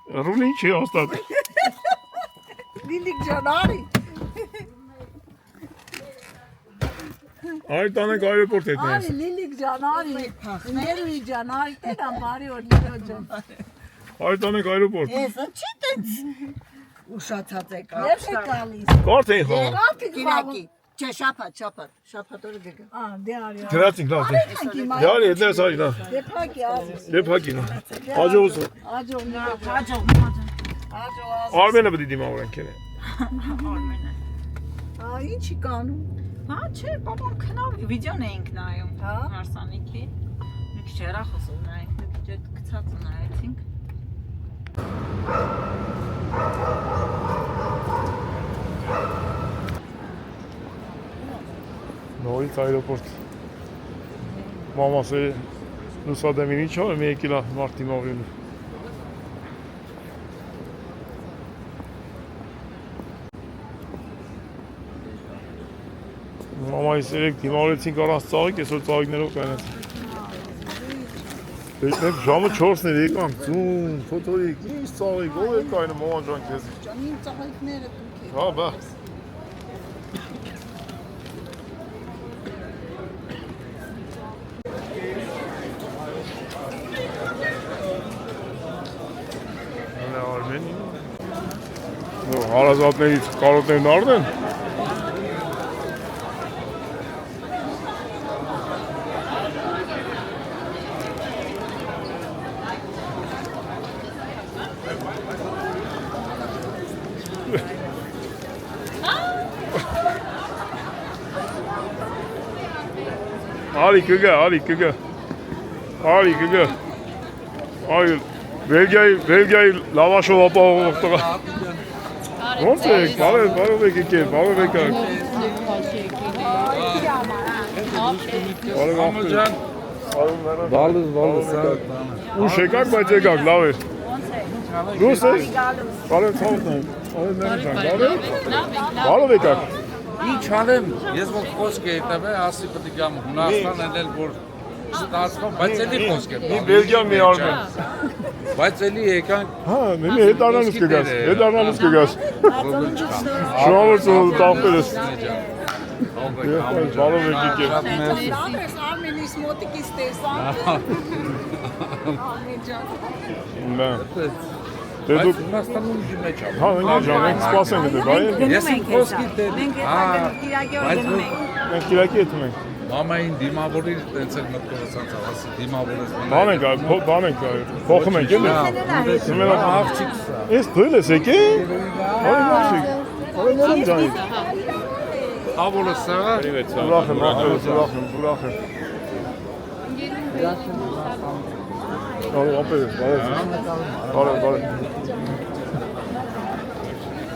Ռունի չի հաստատ։ Լիլիկ ջան, արի։ Այլ տանենք այրեպորտ հետ նես։ Արի Լիլիկ ջան, արի։ Ներուի ջան, արի տենամ բարի օր Լիլիկ ջան։ Այլ տանենք այրեպորտ։ Ես չի տենց ուշացած եք։ Երբ եք գալիս։ Կարդ էին խաղում։ Կիրակի։ Չէ, շաբաթ օրը գա։ Դե արի։ Գրացինք լավ։ Դե արի, հետներս արի նա։ Դե փակի ազես։ Դե փակի նա։ Հաջողություն։ Հաջող։ Արմենը պետք է դիմավորենք են։ Արմենը։ Ինչի կանում։ Հա, չէ, բաբան քնավ վիդեոն էինք նայում։ Հա։ Հարսանիքի։ Մի քիչ հեռախոսով նայենք, մի քիչ այդ գցածը նայեցինք։ Նորից այրեպորտ։ Մամասը նուսադեմին ինչ ով է մի եկիլա մարդ դիմավորին։ Մամայիս երեք դիմավորեցինք առանց ծաղիկ, այսօր ծաղիկներով կայնացին։ Մենք ժամը 4-ն էր եկանք, ձուն, ֆոտորիկ, ինչ ծաղիկ, ով է կայնում մաման ջան քեզ։ Ջան, իմ ծաղիկները դուք եք։ Հա, բա։ Հələ Արմենի։ Հարազատներից կարոտներն արդեն։ Արի կգա։ Այ Բելգիայի լավաշով ապահովող տղա։ Ոնց եք, բարև եք եկել, բարև եք։ Balız. Ուշ եկակ, բայց եկակ, լավ էր։ Դուս ես։ Բարև ցավտն։ Բարև եկակ։ Ինչ անեմ, ես որ խոսք էի տվել, ասի պետք է գամ Հունաստան էլ որ ստացվում, բայց էլի խոսք է։ Մի Բելգիա մի Արմեն։ Բայց էլի եկանք Հա, մի հետանալուց կգաս։ Շնորհավոր տաղբերս։ Բարև եք եկել։ Լավես Արմենիս մոտիկից տեսան։ Արմեն ջան։ Բա։ Բայց Հունաստանում ուժի մեջ ա։ Հա, նույնիսկ ջան, մենք սպասենք դե, բայ։ Ես իմ խոսքի տեղ։ Մենք Կիրակի հետ ենք։ Մամային դիմավորի տենց էլ մտքովս անցավ, ասի դիմավորես։ Բան ենք, փոխում ենք էլի։ Հիմա աղջիկ սա։ Ես դու ես եկել։ Այ մաշիկ։ Այ նորմ ջանի։ Ավորը սա։ Ուրախ եմ։ Բարև, բարև։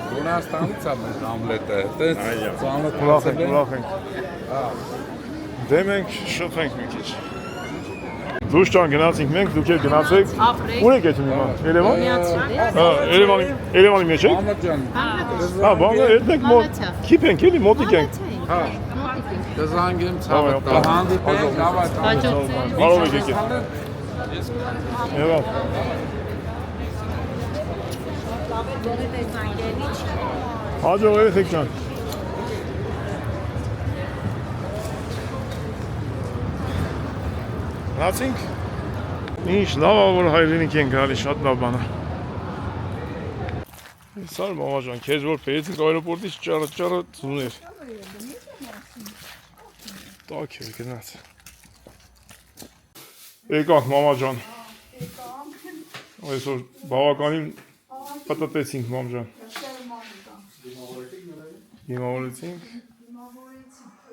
Հունաստանից ա մեր ամլետը, տենց ծանոթ Ուրախ ենք։ Դե մենք շփվենք մի քիչ։ Դուշ ջան գնացինք մենք, դուք եք գնացեք։ Ուր եք եկել հիմա։ Երևան։ Հա, Երևանի մեջ եք։ Մամա ջան։ Հա, բանը այդտեղ մոտ։ Քիփ ենք էլի, մոտիկ ենք։ Հա։ Դզանգեմ ցավը, հանդիպենք, լավ է։ Բարով եք եկել։ Եվա։ Հաջող եք ջան։ Գնացինք։ Ինչ լավ է որ հայրենիք են գալի, շատ լավ բան է։ Սար մամա ջան, քեզ որ բերեցինք այրոպորտից ճառը ծուներ։ Տակ է գնաց։ Եկանք մամա ջան։ Այսօր բավականին պատտեցինք մամ ջան։ Դիմավորեցինք։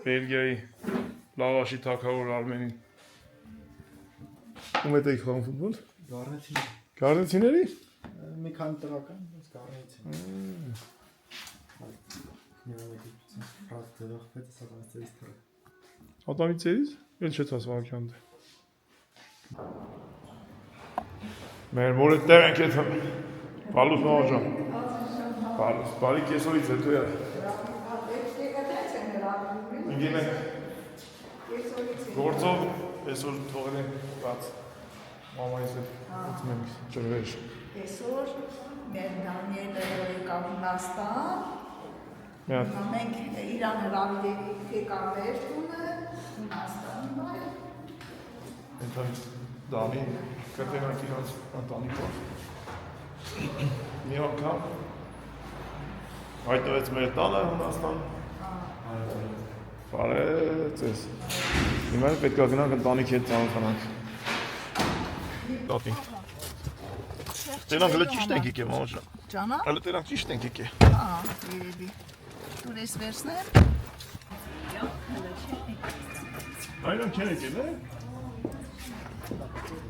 Բելգիայի լավաշի թագավոր Արմենին։ Ում եք խաղում ֆուտբոլ։ Գառնեցիների։ Մի քանի տրական, բայց գառնեցին։ Ատամիցերից, էլ չեց ասվակյան դե։ Մեր մորը տեղ ենք ետ բալուս մամա ջան։ Բարի կեսորից հետո է։ Ինգին ենք գործով, այսօր թողել ենք բաց մամայիս հետ ուտում ենք ջրվեշ։ Այսօր մեր Դանիելը եկավ Հունաստան։ Մենք իրան հրավիրեցինք եկավ մեր տունը Հունաստանում այ։ Ընթան Դանի կտենակ իրաց ընտանիքով։ Մի անգամ հայտնվեց մեր տանը Հունաստան։ Բարեց ես։ Հիմա պետք է գնանք ընտանիքի հետ ծանոթանանք։ Տատին։ Տենանք հələ ճիշտ ենք եկե մամաճան։ Ջանա։ Հələ տենանք ճիշտ ենք եկե։ Երևի։ Դու ես վերցնեմ։ Այրան քեն եկել է։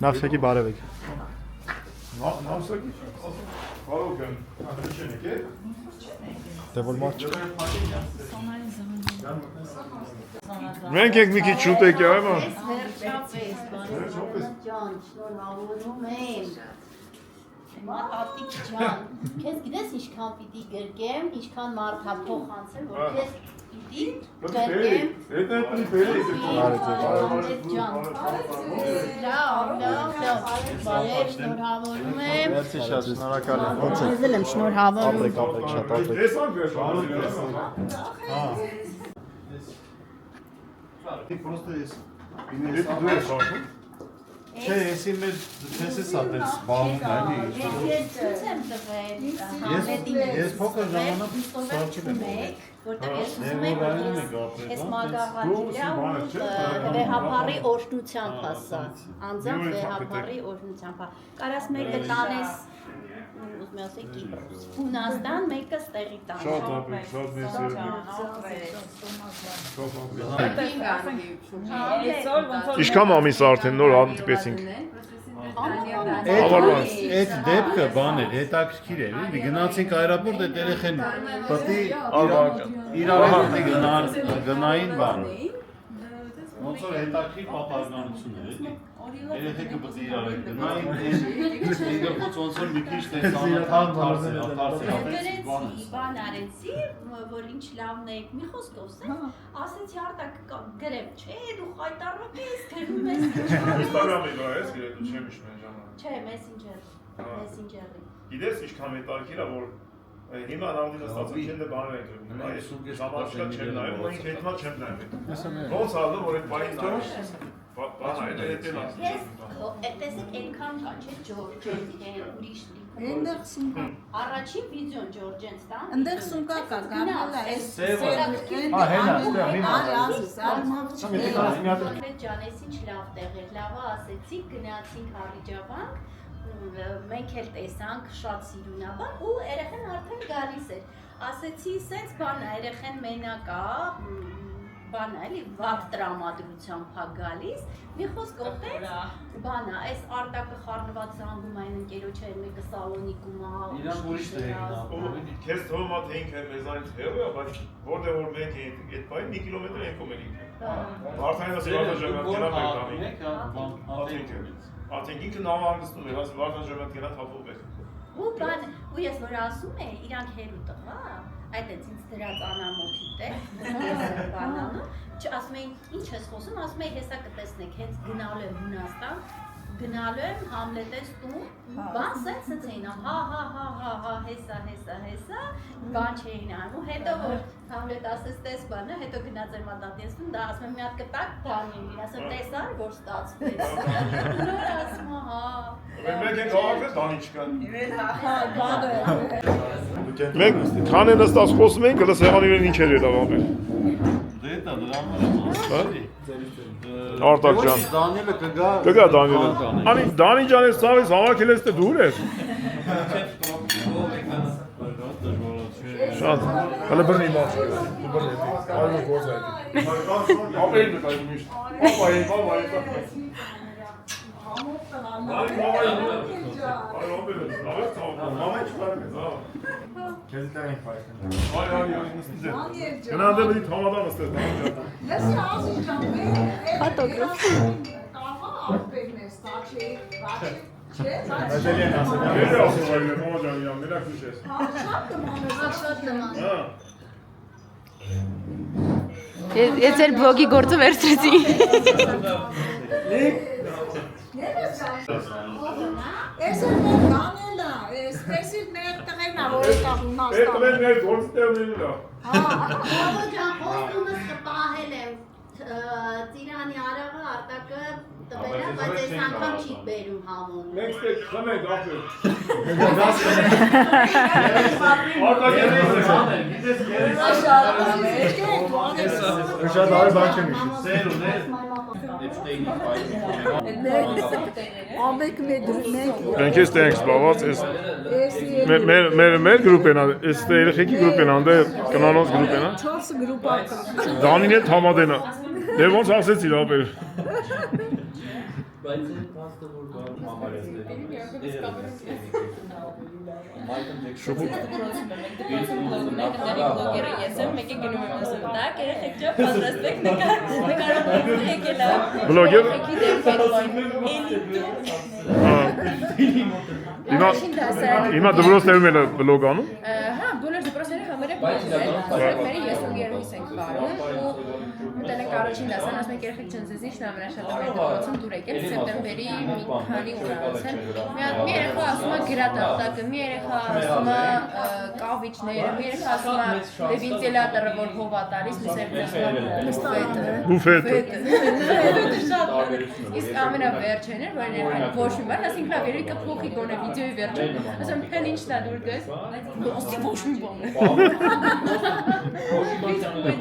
Նավսեկի բարևեք։ Նավսակի։ Կարող եմ։ Հələ քեն եկել։ Դե որ մարդ չկա։ Մենք ենք մի քիչ շուտ եկե, այո։ Վերջապես, բարեկամ ջան, շնորհավորում եմ։ Մատատիկ ջան, քեզ գիտես ինչքան պիտի գրկեմ, ինչքան մարդ հա փող անցել, որ քեզ պիտի գրկեմ։ Դա պիտի ջան։ Լավ, բարև, շնորհավորում եմ։ Մերսի շատ, շնորհակալ եմ։ Ոնց եք։ Քեզ էլ եմ շնորհավորում։ Ապրեք, շատ ապրեք։ Տեսանք վերջ։ Պրոստը ես։ Դու ես ասում։ Չէ, ես իմ ես սատես բանում էլի։ Ես ցույց եմ տվել։ Ես փոքր ժամանակ ստորացնում եմ, որտեղ ես ուզում եմ այս մագաղակիլյա վեհապարի օրհնությամբ ասած, անձամբ վեհապարի օրհնությամբ։ Կարաս մեկը տանես ուզում եմ ասել Կիպրոս, Հունաստան, մեկը ստեղի տանես։ Շատ ապրեք, շատ մեծ։ Իշքան ամիս արդեն նոր հանդիպեցինք։ Այդ դեպքը բան էր, հետաքրքիր էր, էլի գնացինք այրապորտ այդ երեխեն պետք է իրար գնային բան։ Ոնց որ հետաքրքիր պատահականություն էր, էլի։ Երեխեքը պետք է իրար գնային, ինքնից ոնց որ մի քիչ տեսանական դարձել, բան արեցի, որ ինչ լավն եք, մի խոսքով ասեմ, ասեցի արտակ գրեմ, չէ, դու խայտարակ ես, գրում ես Ինստագրամի վրա ես գրել, դու չեմ իշում են ժամանակ։ Չէ, մեսենջերի։ Գիտես ինչքան հետաքրքիր է, որ հիմա նավդի նստածում չեն դե բաներ ենք գրում։ Հիմա ես ժամանակաշկա չեմ նայում, ու ինքը հետմա չեմ նայում։ Ոնց ալու, որ այդ պային նայում։ Բան այդ հետել ասում։ Ես տեսեք այնքան կա, չէ, Ջորջեն, ուրիշ Այնտեղ սունկա։ Առաջին վիդեոն Ջորջեն ստան։ Այնտեղ սունկա կա, գարնալա էս։ Ջանես ինչ լավ տեղ էր, լավը ասեցիք, գնացինք Արիջավանք, մենք էլ տեսանք շատ սիրունաբան ու երեխեն արդեն գալիս էր։ Ասեցի, սենց բան է, երեխեն մենակ է, բան է, էլի վատ տրամադրությամբ է գալիս, մի խոսք օգտեց, բան է, այս արտակը խառնված զանգում այն ընկերոջ էր մեկը սալոնիկում է։ Իրան ուրիշ տեղ Քեզ թվում է թե ինքը մեզանից հեռու է, բայց որտեղ որ մենք այդ պայն մի կիլոմետր ենք ու մենք։ Վարդանին ասի Վարդան ժամանակ գնա մեր տանի։ Ատենք ինքը նավահանգստում էր, ասի Վարդան ժամանակ գնա թափով էր։ Ու բան, ու ես որ ասում է, իրանք հերու տղա, այդ էց ինձ դրած անամոթի տեղ, բանանում, ասում էին, ինչ ես խոսում, ասում էին, հեսա կտեսնեք, հենց գնալու եմ Հունաստան, գնալու եմ Համլետես տուն, բան սենց էին ամ, հա, հեսա, բան չէին անում, հետո որ Համլետ ասես տես բանը, հետո գնաց էր մատատի ես տուն, դա ասում եմ մի հատ կտակ Դանիելին, ասում տեսար, որ ստացվեց, նոր ասում հա։ Մենք ենք հավաքվել Դանի չկան։ Մենք քան են նստած խոսում ենք, հələ սեղանի վրա ինչ էր ելավ ապել։ Դե դա դրան Արտակ ջան։ Դանիելը կգա։ Կգա Դանիելը։ Անի Դանի ջան ես ցավես հավաքել ես դե դու ես։ Շատ։ Հələ բռնի մաչ։ Դու բռնի։ Այո գործ այդ։ Ապել դու կայ միշտ։ Ապայ։ Քեզ տեղ ենք փայտում։ Այո, նստի։ Գնանք դեպի թամադան նստես Դանի ջան։ Լսի ասի ջան, ֆոտոգրաֆ։ Կամա ապերն է, ստաչի, բաչի, չէ՞։ Այդելին ասել։ Ես ասում եմ, մամա ջան, իրան մենակ դու ես։ Շատ նման։ Ես ձեր բլոգի գործը վերցրեցի։ Ես եմ Դանիելա, տեսիլ մեր տղերն ա, որ եկավ Մեր Իմաստան։ տղեն մեր գործ տեղնելու լա։ Բաբա ջան, խոստումս կպահել եմ Ծիրանի արաղը արտակը տվել եմ, բայց այս անգամ չի բերում համոն։ Մենք ստեղ խմենք ապել։ Շատ արի բան չեմ իշի։ Սեր ուներ Էփշտեյնի Ամեկ մենք Մենք ես տենք սպաված, մեր գրուպեն, ես երեխեքի գրուպեն, անդե կնանոց գրուպեն, 4 գրուպա կա։ Դանին հետ համադեն է, դե ոնց ասեցիր ապել։ Բլոգերը ես եմ, մեկը գնում եմ ասում, տակ երեխեք ճա պատրաստեք նկարահանումները եկել է։ Բլոգեր։ Հիմա դպրոցներում էլ բլոգ անում։ Հա, բոլոր դպրոցների համերը բլոգները ես ու երեխիս ենք վարում ու մտել առաջին դասան, ասում եք երեխեք չնձեզ ինչն ամենաշատը մեր դպրոցում դուր եկել սեպտեմբերի մի քանի օր անցել։ Մի երեխա ասում է գրատախտակը, մի երեխա ասում է կավիճները, մի երեխա ասում է վենտիլատորը, որ հով է տալիս, մյուսը ասում է Բուֆետը։ Իսկ ամենավերջին էր, որ երեխան ոչ մի բան, ասինք լավ, երեխա փոխի գոնե վիդեոյի վերջին, ասում փեն ինչն է դուր գես, ոստի ոչ մի բան է։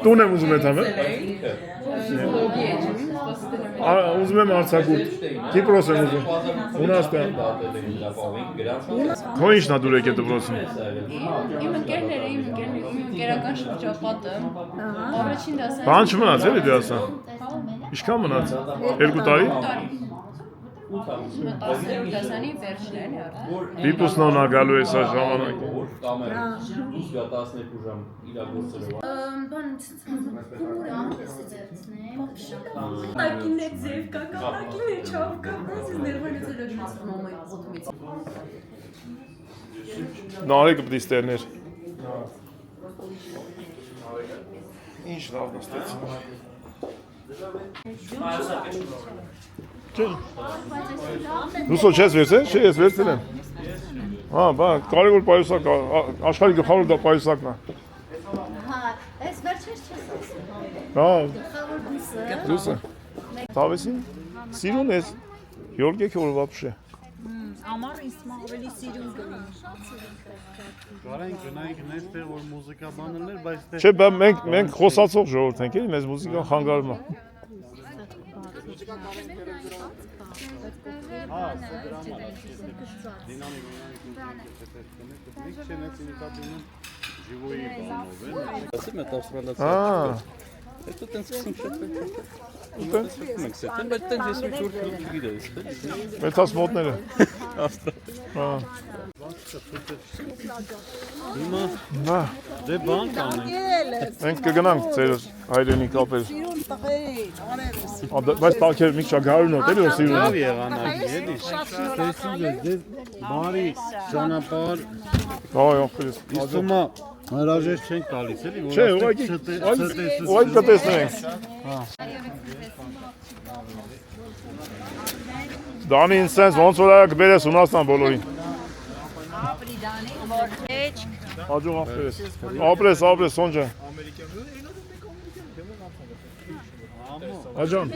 Տուն եմ ուզում եմ համը։ Վլոգի է ջում, Ուզում եմ Արցախուտ, Կիպրոս եմ ուզում, Հունաստան։ Քո ինչն է դուր եկել դպրոցում։ Իմ ընկերները, իմ ընկերական շրջապատը, առաջին դասան։ Բան չմնաց էլի դե ասա։ Ինչքան մնաց։ 2 տարի։ 10-րդ դասանի վերջներն է արդեն։ Վիպուսնոն ա գալու է սա ժամանակ։ Բան Տակինը ձև կա, տակինը չավ կա, ես ներվանեցել եմ ասում մամայի ոտմից։ Նարեկը պտի ստերներ։ Ինչ լավ նստեցին։ Դուսո չես վերցել, չէ ես վերցել եմ։ Հա, բա, կարևոր պայուսակ, աշխարհի գլխավոր դա պայուսակն է։ Հա, այս վերջերս չես ասում։ Հա, Գլխավոր դուսը։ դուսը։ Թավեսին, սիրուն ես, յորգեքի որ вообще։ Ամառ ինձ ավելի սիրուն գնում։ Կարանք գնայինք ներստեղ որ մուզիկա բաններ, բայց Չէ, բա մենք խոսացող ժողովուրդ ենք, էլի, մեզ մուզիկան խանգարում է։ Ահա։ Это танцуем что-то. Մեծած մոտները։ Հա։ հիմա Նա, դե բան կանենք։ մենք կգնանք ձեր հայրենի կապել։ Սիրուն տղերին, արևս։ Բայց տակեր մի քիչ գարուն է, էլի որ սիրուն է։ Լավ եղանակ էլի։ Տեսնում ես դե բարի ճանապարհ Հա, ախորես։ Իստումա հրաժեշտ չենք տալիս էլի որ Չէ, ուղղակի կտեսնենք։ Դանի ինձ ոնց որ այա կբերես Հունաստան բոլորին։ Աջող ախորես։ Ապրես, Սոնջա։ Աջան։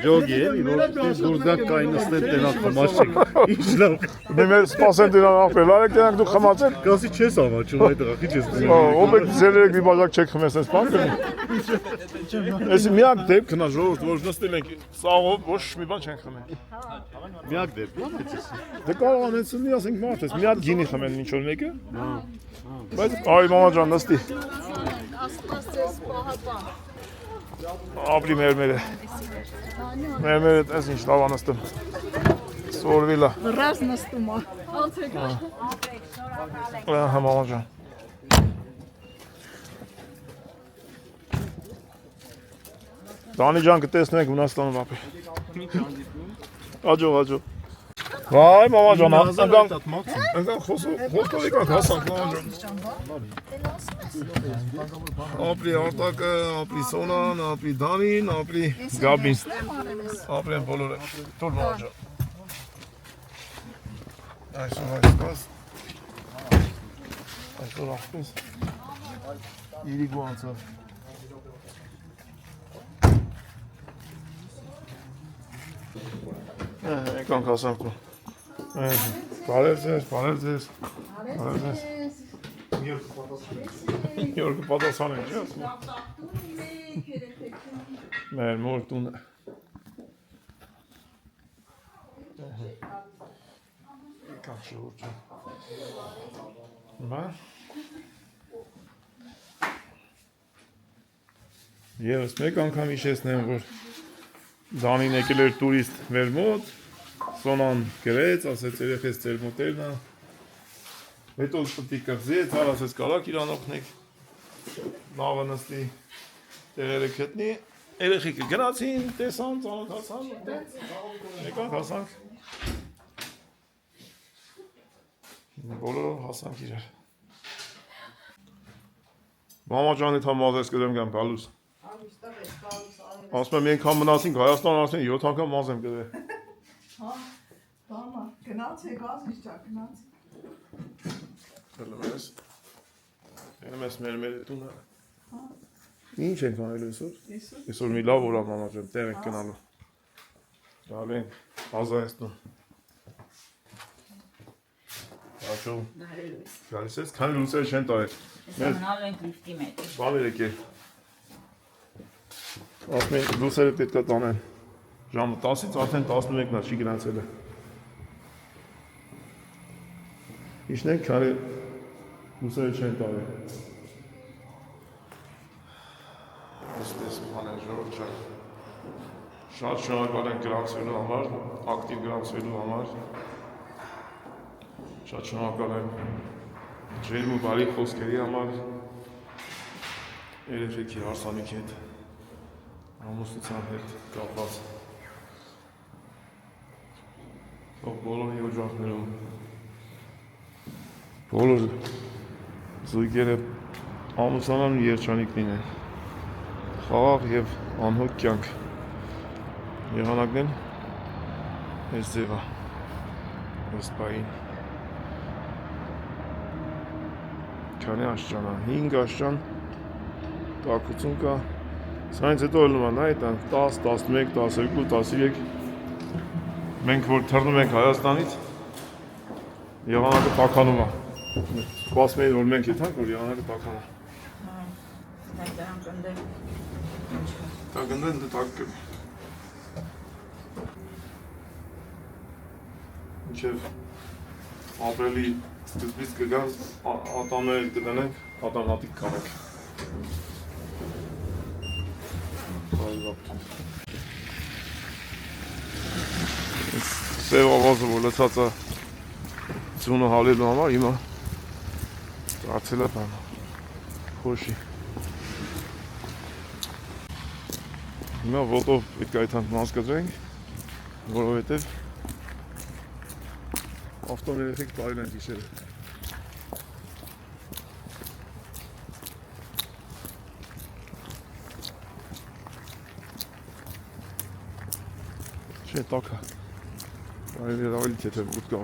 Ջոգի էլի որ դուրդակ կայնստեն տենակ խմաշիկ ինչ լավ Դե սպասեմ դրան ախորել, արեք դրանք դու խմացեք։ կասի չես ամաչում այդ դրախի չես Ով եք ձերերեք մի բաժակ չեք խմես, այս բան կնի։ Էսի միակ դեպքն է ժողովուրդ, որ նստել ենք սաղով, ոչ մի բան չենք խմել։ միակ դեպք Դե կարող անեցնի, ասենք մարդ ես, մի հատ գինի խմեն ինչ որ մեկը։ Բայց այ մամա ջան նստի։ Ապրի մերմերը։ Մերմերը տես ինչ լավ անստում։ Սորվիլա։ Ռազ նստում է։ Հա մամա ջան։ Դանի ջան կտեսնենք Հունաստանում ապի։ Աջող։ Վայ մամա ջան, անգամ խոսքով եկանք հասանք մամա ջան։ Ապրի Արտակը, ապրի Սոնան, ապրի Դանին, ապրի Գաբին։ Ապրեն բոլորը։ Թող մամա ջան։ Այսօր այսպես այսօր այսպես իրիգու անցավ եկանք հասանք ու բարև ձեզ մի օր կպատասխան ենք չի ասում մեր մոր տուն եկանք շուրջ բա Եվս մեկ անգամ իշեսնեմ, որ Դանին եկել էր տուրիստ մեր մոտ, Սոնան գրեց, ասեց երեխես ձեր մոտերն է, հետո պտի կղզեց, ասեց կարակ իրան օգնեք, նավը նստի, տեղերը գտնի, երեխիքը գնացին, տեսան, ծանոթացան, եկանք հասանք, բոլորով հասանք իրար։ Մամա ջանի թա մազես կդեմ գամ բալուս։ Ասում եմ մենք համ մնացինք Հայաստան արդեն 7 անգամ մազ եմ կդել։ Հա, բամա, գնացեք ազիզ ճա, գնացեք։ Ելում ես մեր տունը։ Ինչ ենք անելու այսօր։ Այսօր մի լավ օր է մամա ջան, տեղ ենք գնալու։ Գալու ենք Ազայստուն։ Աշո։ Գալիս ես, քանի լույսեր չեն տարել։ Մնալ ենք լիֆտի մեջ։ Բալեր եկել։ Ասում են լույսերը պետք է տանեն։ Ժամը 10-ից արդեն 11-ն է, չի գնացել է։ Իշն ենք, քանի լույսերը չեն տարել։ Ոսպես բաներ ժողովուրդ ջան։ Շատ շնորհակալ ենք գրանցվելու համար, ակտիվ գրանցվելու համար։ Շատ շնորհակալ եմ ջերմ ու բարի խոսքերի համար, երեխեքի հարսանիքի հետ, ամուսնության հետ կապված։ Թող բոլորի օջախներում, բոլոր զույգերը ամուսնանան ու երջանիկ լինեն, խաղաղ և անհոգ կյանք։ Եղանակն էլ այս ձև է, այս պահին։ Քանի աշճան է, 5 աշճան տաքություն կա, սրանից հետո ելնում է նայտան 10, 11, 12, 13 մենք որ թռնում ենք Հայաստանից եղանակը տաքանում է սպասում էին որ մենք եթանք որ եղանակը տաքանում տագնդեն դե տակ կրի մինչև ապրելի սկզբից կգան ատամներ կդնենք, ատամատիկ կանենք։ Սև ավազը որ լցած է ձյունը հալելու համար, հիմա դարձել է բան, խոշի։ Հիմա ոտով պետք է այդանք մաս կտրենք, որովհետև ավտոն երեխեք տարել են գիշերը։ Չէ, տակ է։ Ավելի թեթև ուտ կա։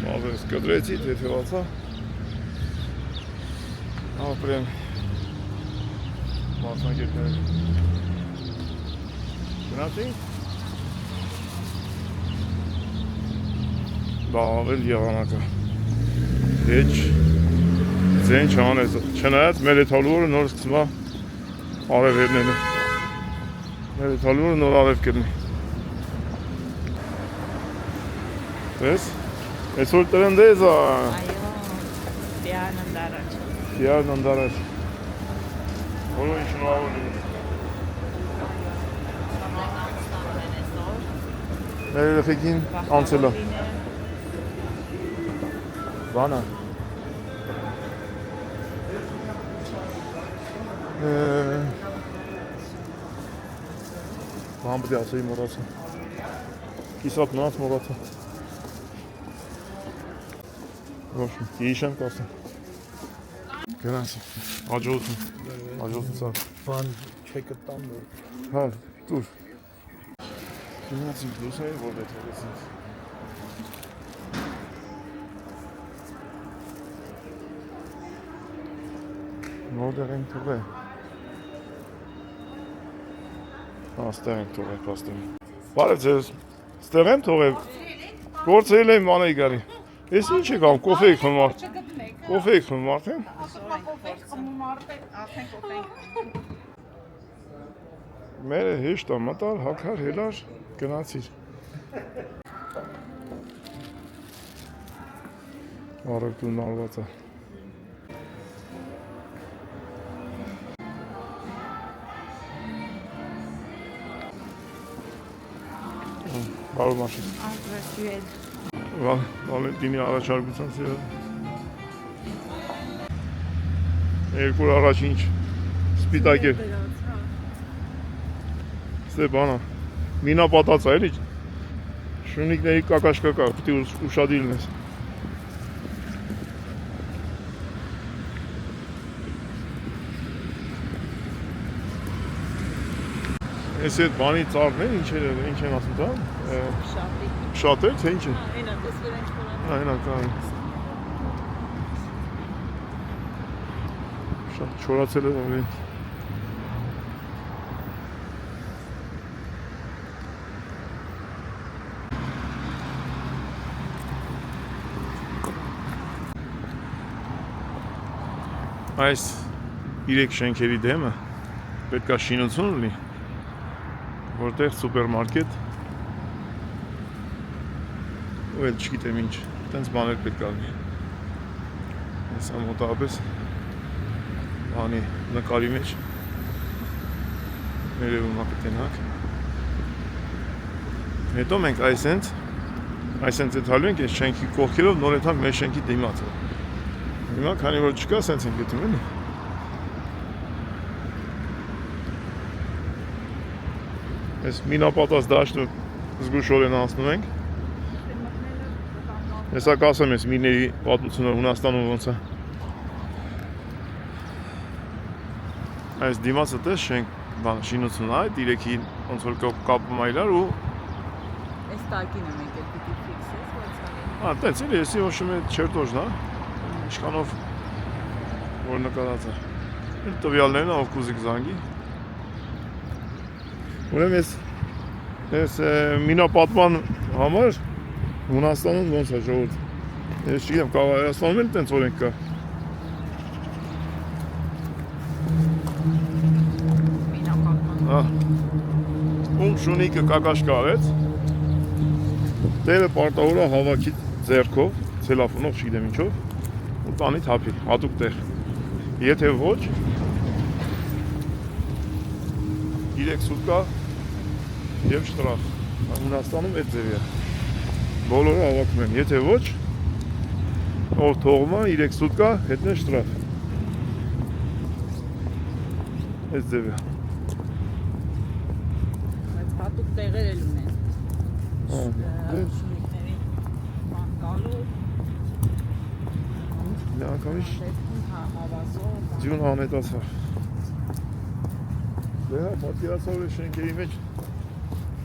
Մազես կդրեցի, թեթևացա։ Ապրեմ մասնակետները։ Գնացինք։ Բա ավել եղանակը։ Հեչ ձեն չանես, չնայած մեր էթալուորը նոր սկսում է արև երնելը։ Մեր էթալուորը նոր արև կրնի։ Տես, այսօր տրնդեզ է։ Այո, դիարն ընդարաչ։ Դիարն ընդարաչ։ Որո ինչ նավոր լինի։ Մեր երեխեքին անցել է։ Բան է։ Բան պետք է ասեի մոռացա։ Կիսատ մնաց մոռացա։ Ոչ, իշեմ կասեմ։ Գնաց։ Աջողություն սա։ Բան չեկը տամ։ Հա, դուր։ Գնացի դուսայի որ դե թողեցինք։ Նորդեր ենք թողել։ Աստեղ ենք թողել պաստեմ։ Բարև ձեզ, ստեղ եմ թողել, գործել եմ մանեի գարի։ Ես ինչ է կամ, կոֆե եք խմարդ։ Կոֆե եք խմարդ եմ։ Մերը հեշտ է մտար, հակար, հելար, գնացիր։ Արագտուն նալված է։ Բարով մաշին։ Վալենտինի առաջարկության սիրը։ Երկուր առաջ ինչ, սպիտակ է։ Ստե բանա, մինա պատած է էլի, շունիկների կակաշկա կա, պտի ուշադիր լնես։ Ես այդ բանի ծառն ինչ են ասում դա։ Շատ է, թե ինչ է։ Այնա, տեսվեր ինչ կորան։ Այնա կան։ Շատ չորացել է ամեն։ Այս 3 շենքերի դեմը պետք է շինություն լինի, որտեղ սուպերմարկետ ու էլ չգիտեմ ինչ, տենց բաներ պետք է լինի։ Ես ամոտապես բանի նկարի մեջ ներևում ապետենակ։ Հետո մենք այսենց եթալու ենք ես շենքի կողքերով նոր եթալ մեր շենքի դիմացը։ Հիմա քանի որ չկա, սենց ենք գտնում էլի։ Ես մինապատած դաշտը զգուշորեն անցնում ենք։ Հեսա կասեմ ես միրների պատմությունը Հունաստանում ոնց է։ Այս դիմացը տես շենք շինությունն է, դիրեքի ոնց որ կապում է իրար ու Այս տակին եմ եկել պիտի ֆիքսես, ոնց արի։ տենց էլի, եսի հոշում է չերտոժն է, իշխանով որ նկարած է։ Տվյալներն ով կուզիկ զանգի։ Ուրեմն ես մինապատման համար Հունաստանում ոնց է ժողովուրդ։ Ես չգիտեմ, կարող Հայաստանում էլ տենց օրենք կա։ Մինապատման։ Ում շունիկը կակաշկա արեց, տերը պարտավոր է հավաքի ձեռքով, ցելոֆանով, չգիտեմ ինչով, ու տանի թափի, հատուկ տեղ։ Եթե ոչ, 3 սուտկա և շտրախ։ Հունաստանում այդ ձևի է։ Բոլորը հավաքում են, եթե ոչ, ով թողում է 3 սուտկա, հետն է շտրախ։ Այդ ձևի է։ Բայց հատուկ տեղեր էլ ունեն։ Շունիկների մանկալու, Լիանկամիշ հավազով։ ձյուն անետացար։ Դե հա, պատկերացավ է շենքերի մեջ,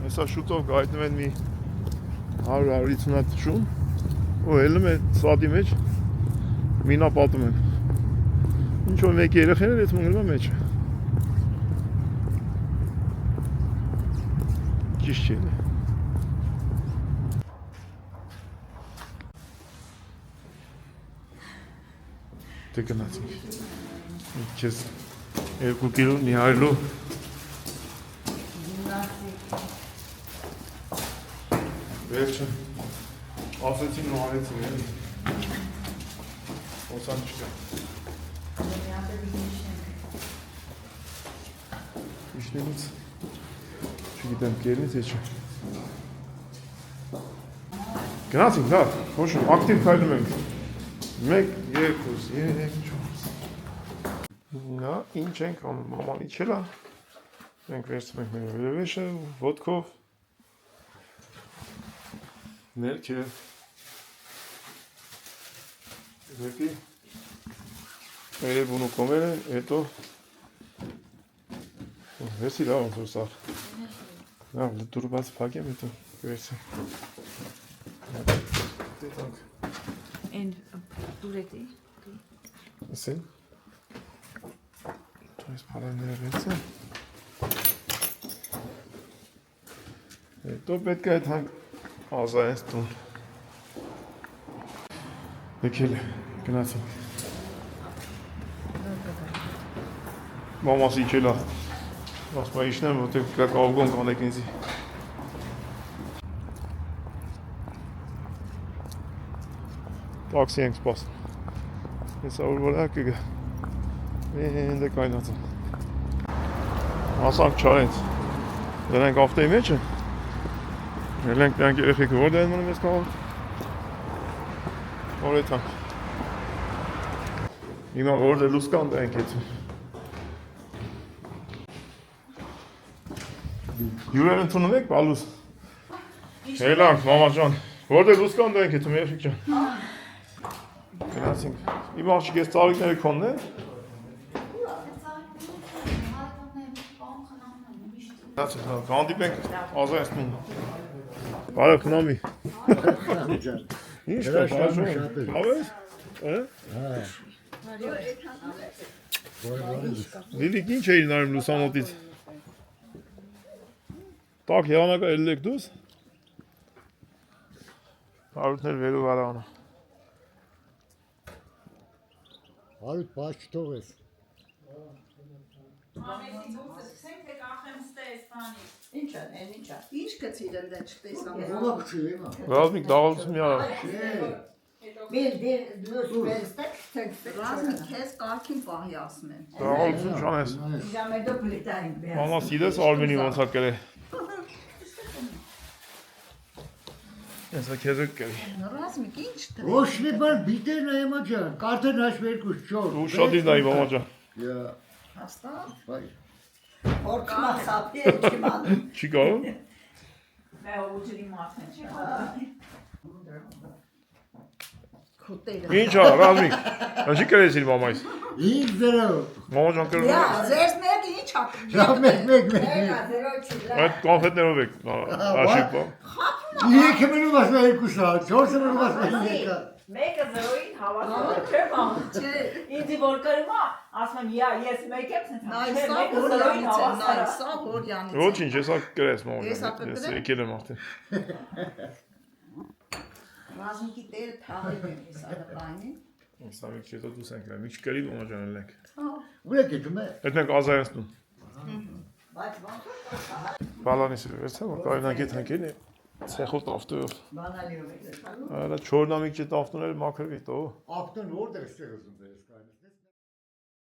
հեսա շուտով գայտնում են մի 100-150 հատ շուն ու հելնում է սատի մեջ մինա պատում են։ Ինչ-որ մեկի երեխեն էլ եթում գրում է մեջ։ Ճիշտ չի էլի։ Դե գնացինք։ Քեզ 2 կիլո նիհարելու վերջը ասեցին ու արեցին էլի ոսան չկա իշնելից չգիտեմ կերնից է չէ գնացինք լավ հոշում ակտիվ քայլում ենք 1, 2, 3, 4 Նա ինչ ենք անում մաման իջել է Մենք վերցնում ենք մեր վերևեշը, ոտքով, ներքև, դեպի, վերև ունու կոմերը, հետո, վերցի լավ ոնց որ սաղ, լավ դուրը բաց պակեմ, հետո վերցի, դետանք, Են դուրետի։ ասեն, դու ես պարայները վերցեմ, հետո պետք է այդ հանք ազայենց տուն, եկել գնացինք, մամաս իջելա, ասմա իշնեմ, որտեղ կակ ավգոն կանեք ինձի, տաքսի ենք սպասում, ես ավր վրա կգա, ենդ է կայնացան, ասանք չարենց, դրանք ավտեի մեջ են, Ելենք նրանք երեխեքը որդ են մնում ես կաղով, որ եթանք, հիմա որդ է լուսկան դա ենք եթում, հյուրեր ընդունում եք բալուս, հելանք մամա ճան, որդ է լուսկան դա ենք եթում երեխեք ճան, գնացինք, իմ աղջիկ ես ծաղիկները քոնն է, հանդիպենք ազայացնում, Բարև խնամի։ Ինչ կա, շաշում, հավես, Լիլիկ ինչ էիր նարում լուսամոտից, տակ եղանակա էլ եք դուս, հարութներ վերու վարանը, Հարութ բաց չթող ես, Ինչ է, ինչ է, ինչ կծիր են դեն չտեսան ողակ չի իմա, Ռազմիկ դաղալություն միարա, Մեր դուս վերստեք, ռազմիկ կեզ կարգին պահի ասում են դաղալություն չանես, Իժամեդո պլիտային բեհաս մամա սիրես արմենի ոնց հա կրե, ես հա կեզ եք կրի, Ռազմիկ ինչ տրի ոչ մի բան բիտերն է իմա ջան, կարդեն հաշվերկուս չոր, ուշադիր նայի մամա ջան, Հաստատ Որ կմա խապի է չիմանում չի կարող, Մե ուջրի մարդն չի։ Քուտերը ինչ հա, ռազմիկ, հնչի կրես իր մամայիս, ինչ դրով, մամա ջան կրում Յա, եք, ձերս մեկը ինչ ա ժամ մեկ, այդ կոնֆետներով եք, աշիկ բա, Եկը մնում ասմա երկու սաղ, չորսը մնում ասմա եկա, Մեկը զրոյին հավասար չեմ անում։ Ինձի որ կրում է, ասում եմ, ես մեկ եմ ցենց։ Նայ, սա հորյանից է, նայ, սա հորյանից է ոչինչ, ես հա կրես մամա Ես հա ջան, ես կկրեմ։ եկել եմ արդեն, Ռազմիկի տերը թաղել եմ ես ադապայնի սա մեկ չետո դուս ենք լավ, մի չկրի մամա ջան էլ ենք, ուր եք եթում է, այդ մենք ազայացնում, Բայց ոնց բալանիս էր վերցա, որ կարինակ ետ հնկել է, ցեխով տավտույով, բանալիով եք այլա չորնամիկ չէ տավտուներ մաքրվի տո, ապտն որդ է ստեղծում դերս կայնը,